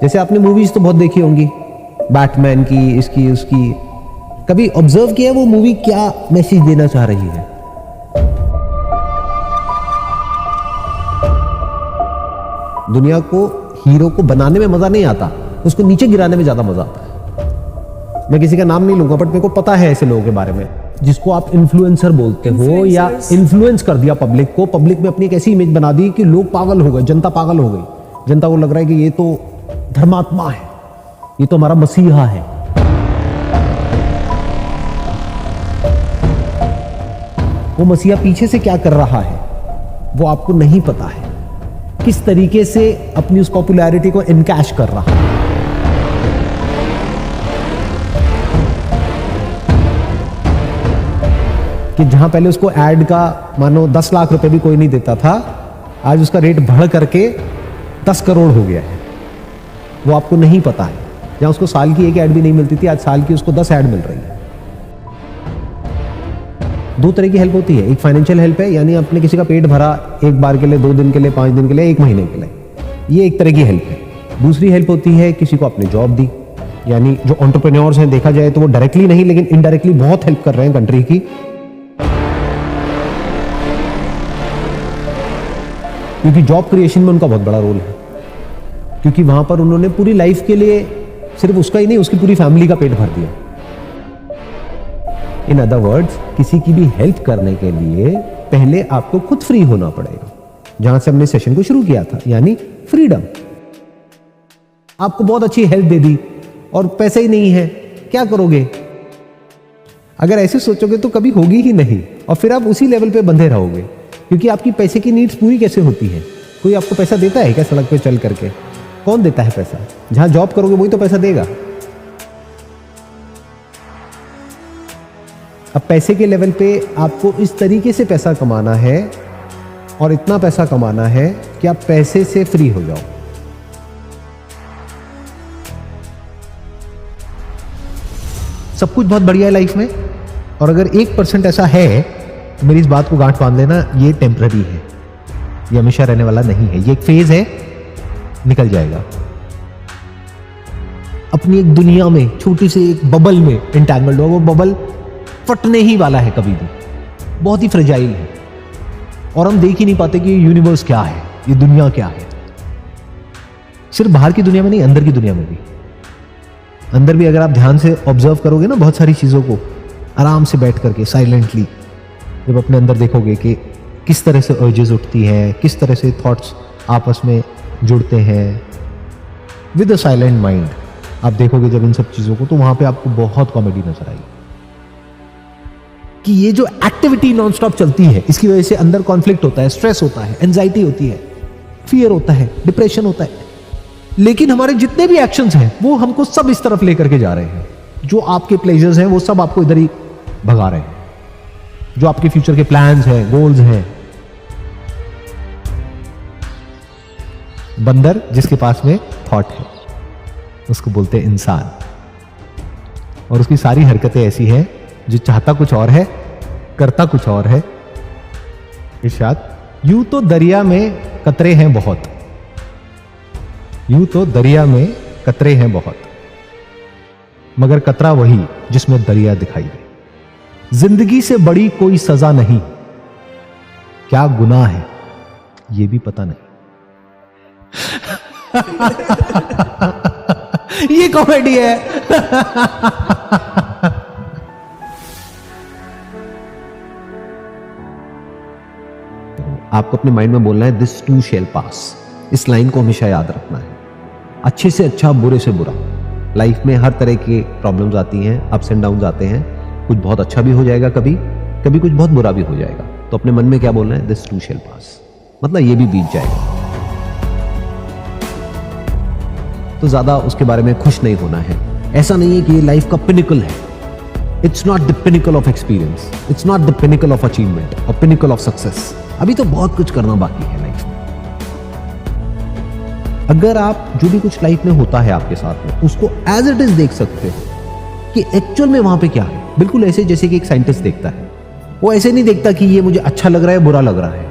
जैसे आपने मूवीज तो बहुत देखी होंगी, बैटमैन की, इसकी उसकी, कभी ऑब्जर्व किया वो मूवी क्या मैसेज देना चाह रही है? दुनिया को, हीरो को बनाने में मजा नहीं आता, उसको नीचे गिराने में ज्यादा मजा आता है। मैं किसी का नाम नहीं लूंगा, बट मेरे को पता है ऐसे लोगों के बारे में, जिसको आप इन्फ्लुएंसर बोलते हो या इन्फ्लुएंस कर दिया पब्लिक को, पब्लिक में अपनी एक ऐसी इमेज बना दी कि लोग पागल हो गए, जनता पागल हो गई। जनता को लग रहा है कि ये तो धर्मात्मा है, ये तो हमारा मसीहा है। वो मसीहा पीछे से क्या कर रहा है वो आपको नहीं पता है, किस तरीके से अपनी उस पॉपुलैरिटी को इनकैश कर रहा है। कि जहां पहले उसको एड का मानो 10 लाख रुपए भी कोई नहीं देता था, आज उसका रेट बढ़ करके 10 करोड़ हो गया है। वो आपको नहीं पता है। जहां उसको साल की एक ऐड भी नहीं मिलती थी, आज साल की उसको 10 ऐड मिल रही है। दो तरह की हेल्प होती है, एक फाइनेंशियल हेल्प है, यानी आपने किसी का पेट भरा एक बार के लिए, 2 दिन के लिए, 5 दिन के लिए, 1 महीने के लिए, ये एक तरह की हेल्प है। दूसरी हेल्प होती है किसी को आपने जॉब दी, यानी जो एंटरप्रेन्योर्स हैं, देखा जाए तो वो डायरेक्टली नहीं लेकिन इनडायरेक्टली बहुत हेल्प कर रहे हैं कंट्री की, क्योंकि जॉब क्रिएशन में उनका बहुत बड़ा रोल है। क्योंकि वहां पर उन्होंने पूरी लाइफ के लिए सिर्फ उसका ही नहीं, उसकी पूरी फैमिली का पेट भर दिया। इन अदर वर्ड्स, किसी की भी हेल्प करने के लिए पहले आपको खुद फ्री होना पड़ेगा, जहां से हमने सेशन को शुरू किया था, यानी फ्रीडम। आपको बहुत अच्छी हेल्प दे दी और पैसे ही नहीं है, क्या करोगे? अगर ऐसे सोचोगे तो कभी होगी ही नहीं, और फिर आप उसी लेवल पे बंधे रहोगे। क्योंकि आपकी पैसे की नीड्स पूरी कैसे होती है? कोई आपको पैसा देता है क्या सड़क पे चल करके? कौन देता है पैसा? जहां जॉब करोगे वही तो पैसा देगा। अब पैसे के लेवल पे आपको इस तरीके से पैसा कमाना है और इतना पैसा कमाना है कि आप पैसे से फ्री हो जाओ। सब कुछ बहुत बढ़िया है लाइफ में, और अगर 1% ऐसा है तो मेरी इस बात को गांठ बांध लेना, ये टेम्पररी है, ये हमेशा रहने वाला नहीं है, ये एक फेज है, निकल जाएगा। अपनी एक दुनिया में, छोटी सी एक बबल में एंटैंगल्ड हो, वो बबल फटने ही वाला है कभी भी, बहुत ही फ्रेजाइल है, और हम देख ही नहीं पाते कि ये यूनिवर्स क्या है, ये दुनिया क्या है। सिर्फ बाहर की दुनिया में नहीं, अंदर की दुनिया में भी। अंदर भी अगर आप ध्यान से ऑब्जर्व करोगे ना बहुत सारी चीजों को, आराम से बैठ करके साइलेंटली, जब अपने अंदर देखोगे कि किस तरह से अर्जेस उठती हैं, किस तरह से थॉट्स आपस में जुड़ते हैं, विद अ साइलेंट माइंड आप देखोगे जब इन सब चीजों को, तो वहां पे आपको बहुत कॉमेडी नजर आएगी। कि ये जो एक्टिविटी नॉनस्टॉप चलती है, इसकी वजह से अंदर कॉन्फ्लिक्ट होता है, स्ट्रेस होता है, एंजाइटी होती है, फियर होता है, डिप्रेशन होता है, लेकिन हमारे जितने भी एक्शंस हैं वो हमको सब इस तरफ लेकर के जा रहे हैं। जो आपके प्लेजर्स हैं वो सब आपको इधर ही भगा रहे हैं, जो आपके फ्यूचर के प्लान्स हैं, गोल्स हैं। बंदर जिसके पास में थॉट है उसको बोलते हैं इंसान, और उसकी सारी हरकतें ऐसी हैं जो चाहता कुछ और है, करता कुछ और है। इरशाद, यूं तो दरिया में कतरे हैं बहुत, यूं तो दरिया में कतरे हैं बहुत, मगर कतरा वही जिसमें दरिया दिखाई दे। जिंदगी से बड़ी कोई सजा नहीं, क्या गुनाह है ये भी पता नहीं। ये कॉमेडी है। आपको अपने माइंड में बोलना है, दिस टू शैल पास। इस लाइन को हमेशा याद रखना है। अच्छे से अच्छा, बुरे से बुरा। लाइफ में हर तरह की प्रॉब्लम्स आती हैं, अप्स एंड डाउन्स आते हैं। कुछ बहुत अच्छा भी हो जाएगा, कभी कभी कुछ बहुत बुरा भी हो जाएगा। तो अपने मन में क्या बोलना है, दिस टू शैल पास, मतलब ये भी बीत जाएगा। तो ज्यादा उसके बारे में खुश नहीं होना है। ऐसा नहीं है कि ये लाइफ का पिनिकल है। It's not the pinnacle of experience, it's not the pinnacle of achievement और पिनिकल ऑफ सक्सेस। अभी तो बहुत कुछ करना बाकी है लाइफ में। अगर आप जो भी कुछ लाइफ में होता है आपके साथ में, उसको एज इट इज देख सकते हो कि एक्चुअल में वहां पे क्या है, बिल्कुल ऐसे जैसे कि एक साइंटिस्ट देखता है। वो ऐसे नहीं देखता कि ये मुझे अच्छा लग रहा है, बुरा लग रहा है।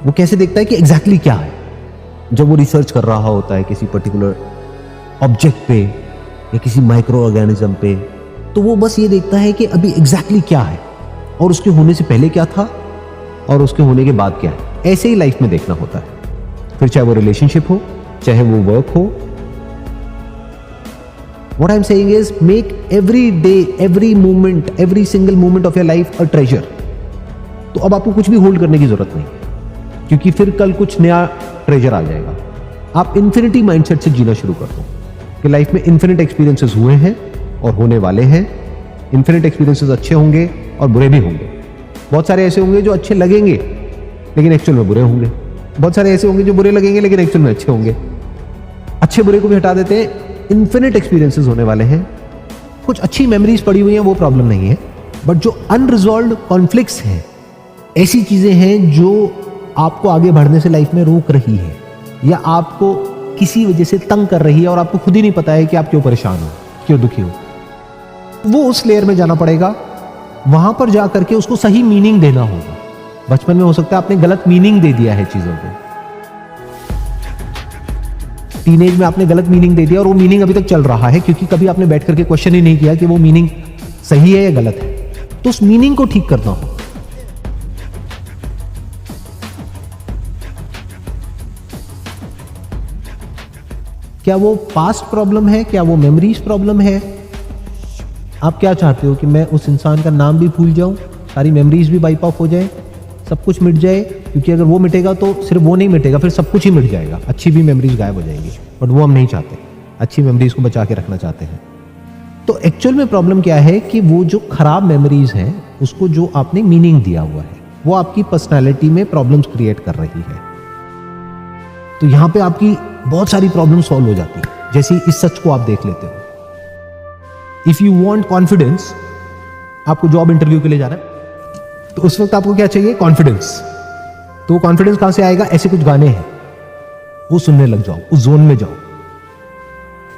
वो कैसे देखता है कि एग्जैक्टली क्या है। जब वो रिसर्च कर रहा होता है किसी पर्टिकुलर ऑब्जेक्ट पे या किसी माइक्रो ऑर्गेनिज्म पे, तो वो बस ये देखता है कि अभी एग्जैक्टली क्या है और उसके होने से पहले क्या था और उसके होने के बाद क्या है। ऐसे ही लाइफ में देखना होता है, फिर चाहे वो रिलेशनशिप हो, चाहे वो वर्क हो। What I'm saying is make every day, every moment, every single moment of your life a treasure। तो अब आपको कुछ भी होल्ड करने की जरूरत नहीं, क्योंकि फिर कल कुछ नया ट्रेजर आ जाएगा। आप इन्फिनिटी माइंडसेट से जीना शुरू कर दो कि लाइफ में इन्फिनिट एक्सपीरियंसेस हुए हैं और होने वाले हैं। इन्फिनिट एक्सपीरियंसेस अच्छे होंगे और बुरे भी होंगे। बहुत सारे ऐसे होंगे जो अच्छे लगेंगे लेकिन एक्चुअल में बुरे होंगे। बहुत सारे ऐसे होंगे जो बुरे लगेंगे लेकिन एक्चुअल में अच्छे होंगे। अच्छे बुरे को भी हटा देते हैं, इन्फिनिट एक्सपीरियंसेस होने वाले हैं। कुछ अच्छी मेमोरीज पड़ी हुई हैं, वो प्रॉब्लम नहीं है, बट जो अनरिजॉल्व्ड कॉन्फ्लिक्ट्स हैं, ऐसी चीजें हैं जो आपको आगे बढ़ने से लाइफ में रोक रही है या आपको किसी वजह से तंग कर रही है और आपको खुद ही नहीं पता है कि आप क्यों परेशान हो, क्यों दुखी हो, वो उस लेयर में जाना पड़ेगा। वहां पर जा करके उसको सही मीनिंग देना होगा। बचपन में हो सकता है आपने गलत मीनिंग दे दिया है चीजों को, टीनेज में आपने गलत मीनिंग दे दिया और वो मीनिंग अभी तक चल रहा है क्योंकि कभी आपने बैठ करके क्वेश्चन ही नहीं किया कि वो मीनिंग सही है या गलत है। तो उस मीनिंग को ठीक करना हो। क्या वो पास्ट प्रॉब्लम है, क्या वो मेमोरीज प्रॉब्लम है? आप क्या चाहते हो कि मैं उस इंसान का नाम भी भूल जाऊं, सारी मेमोरीज भी वाइप ऑफ हो जाए, सब कुछ मिट जाए? क्योंकि अगर वो मिटेगा तो सिर्फ वो नहीं मिटेगा, फिर सब कुछ ही मिट जाएगा, अच्छी भी मेमोरीज गायब हो जाएंगी। बट वो हम नहीं चाहते, अच्छी मेमोरीज को बचा के रखना चाहते हैं। तो एक्चुअल में प्रॉब्लम क्या है कि वो जो खराब मेमोरीज हैं उसको जो आपने मीनिंग दिया हुआ है वो आपकी पर्सनैलिटी में प्रॉब्लम्स क्रिएट कर रही है। तो यहां पे आपकी बहुत सारी प्रॉब्लम सॉल्व हो जाती है। जैसे इस सच को आप देख लेते हो, इफ यू वांट कॉन्फिडेंस, आपको जॉब इंटरव्यू के लिए जाना है तो उस वक्त आपको क्या चाहिए? कॉन्फिडेंस। तो वो कॉन्फिडेंस कहां से आएगा? ऐसे कुछ गाने हैं वो सुनने लग जाओ, उस जोन में जाओ।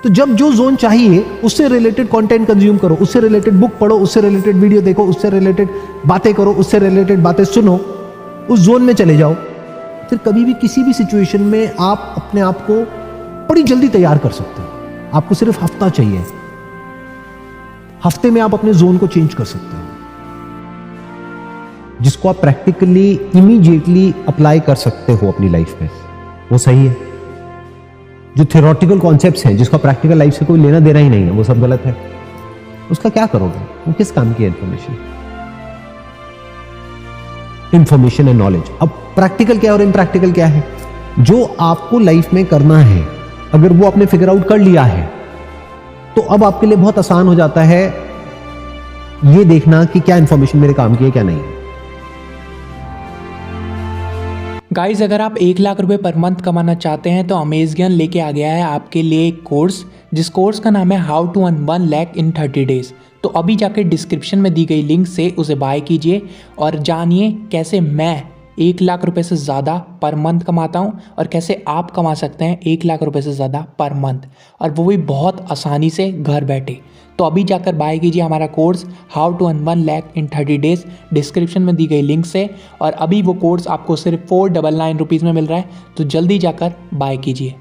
तो जब जो जोन चाहिए उससे रिलेटेड कंटेंट कंज्यूम करो, उससे रिलेटेड बुक पढ़ो, उससे रिलेटेड वीडियो देखो, उससे रिलेटेड बातें करो, उससे रिलेटेड बातें सुनो, उस जोन में चले जाओ। फिर कभी भी किसी भी सिचुएशन में आप अपने आप को बड़ी जल्दी तैयार कर सकते हो। आपको सिर्फ हफ्ता चाहिए, हफ्ते में आप अपने जोन को चेंज कर सकते हो, जिसको आप प्रैक्टिकली इमीडिएटली अप्लाई कर सकते हो अपनी लाइफ में। वो सही है। जो थ्योरेटिकल कॉन्सेप्ट्स हैं जिसका प्रैक्टिकल लाइफ से कोई लेना देना ही नहीं है, वो सब गलत है। उसका क्या करोगे? वो किस काम की इंफॉर्मेशन एंड नॉलेज। अब प्रैक्टिकल क्या है और इम्प्रैक्टिकल क्या है? जो आपको लाइफ में करना है अगर वो आपने फिगर आउट कर लिया है तो अब आपके लिए बहुत आसान हो जाता है ये देखना कि क्या इंफॉर्मेशन मेरे काम की है, क्या नहीं है। गाइज, अगर आप 1 लाख रुपए पर मंथ कमाना चाहते हैं तो अमेज़न लेके आ गया है आपके लिए एक कोर्स, जिस कोर्स का नाम है how to earn 1 lakh in 30 days. तो अभी जाके डिस्क्रिप्शन में दी गई लिंक से उसे बाय कीजिए और जानिए कैसे मैं 1 लाख रुपए से ज़्यादा पर मंथ कमाता हूँ और कैसे आप कमा सकते हैं 1 लाख रुपए से ज़्यादा पर मंथ, और वो भी बहुत आसानी से घर बैठे। तो अभी जाकर बाय कीजिए हमारा course how to earn 1 lakh in 30 days description में दी गई लिंक से, और अभी वो कोर्स आपको सिर्फ 499 रुपीज़ में मिल रहा है। तो जल्दी जाकर बाय कीजिए।